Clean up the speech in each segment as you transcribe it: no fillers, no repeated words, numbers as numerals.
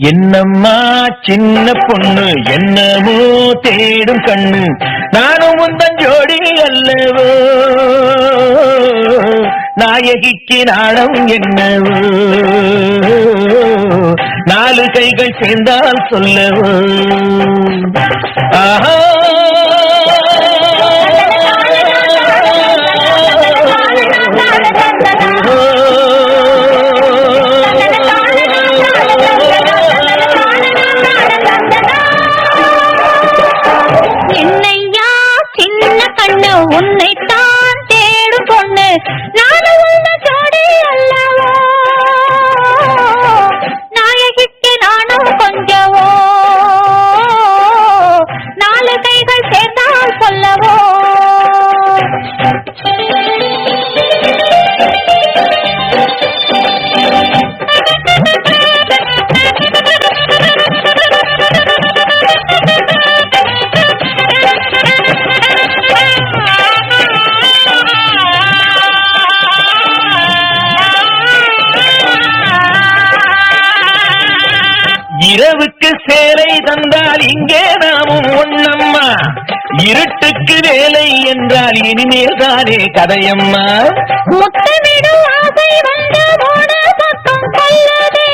என்னம்மா சின்ன பொண்ணு என்னமோ தேடும் கண்ணு நானும் உந்தன் ஜோடி அல்லவோ நாயகிக்கு நாணம் என்னவோ நாலு கைகள் சேர்ந்தால் சொல்லவோ ஆஹா உன்னைத்தான் தேடும் பொண்ணு நானும் உன்ன ஜோடி அல்லவோ நாயகிக்கு நானும் கொஞ்சவோ நாலு கைகள் சேர்ந்தால் சொல்லவோ இரவுக்கு சேலை தந்தால் இங்கே நாமும் ஒண்ணம்மா இருட்டுக்கு வேலை என்றால் இனிமேல் தானே கதையம்மா முத்தமிடும் ஆசை வந்த போன பக்கம் கொள்ளதே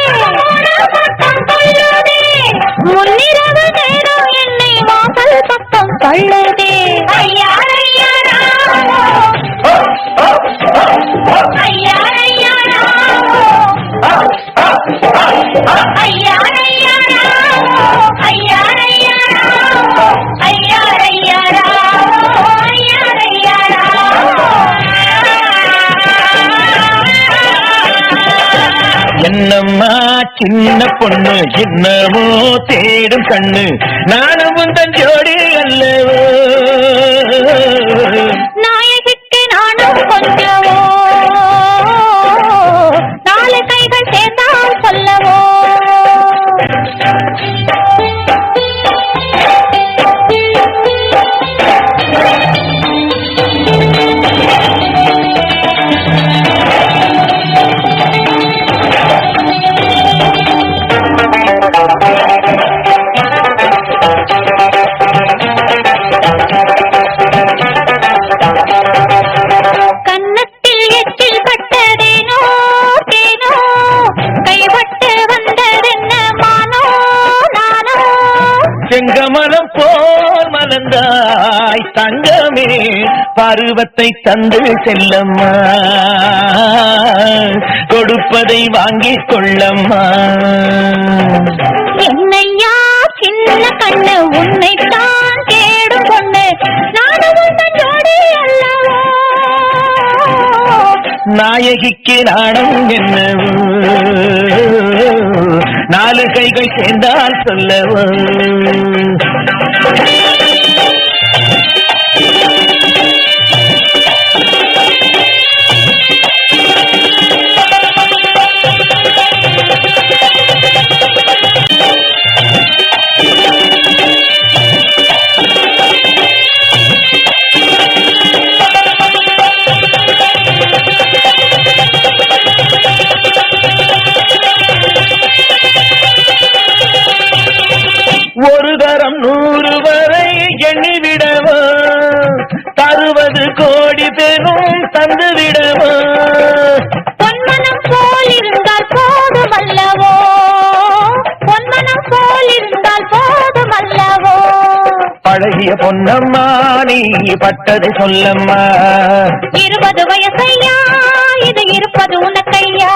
முன்னிரவு நேரம் என்னை வாசல் பக்கம் கொள்ளதே ஐயா ஐயா ஐயா என்னம்மா சின்ன பொண்ணு என்னமோ தேடும் கண்ணு நானும் உந்தன் ஜோடி அல்லவோ நாயகிக்கு நானும் கொஞ்சவோ நாலு கைகள் சேர்ந்தால் சொல்லவோ செங்கமலம் போல் மலர்ந்தாய் தங்கமே பருவத்தை தந்து செல்லம்மா கொடுப்பதை வாங்கிக் கொள்ளம்மா என்னையா சின்ன கண்ணு உன்னைத்தான் தேடும் பொண்ணு நானும் உந்தன் ஜோடி அல்லவோ நாயகிக்கு நாணம் என்னவோ நாலு கைகள் சேர்ந்தால் சொல்லவோ ஒரு தரம் 100 வரை எண்ணிவிடவோ தருவது கோடி பேரும் தந்துவிடவோ பொன்மனம் போல் இருந்தால் போதுமல்லவோ பொன்மனம் போல் இருந்தால் போதுமல்லவோ பழகிய பொன்னம்மா நீ பட்டதை சொல்லம்மா 20 வயசையா இது இருப்பது உனக்கையா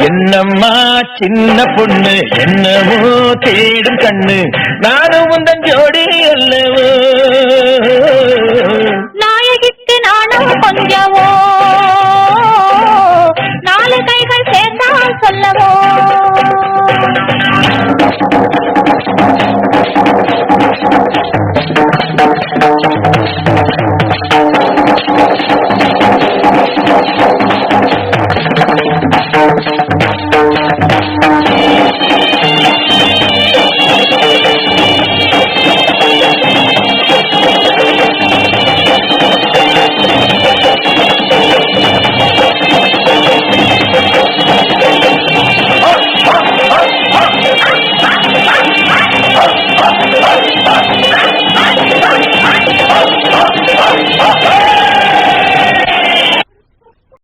என்னம்மா சின்ன பொண்ணு என்னமோ தேடும் கண்ணு நானும் உந்தன் ஜோடி அல்லவோ நாயகிக்கு நானும் கொஞ்சவோ நாலு கைகள் சேர்ந்தால் சொல்லவோ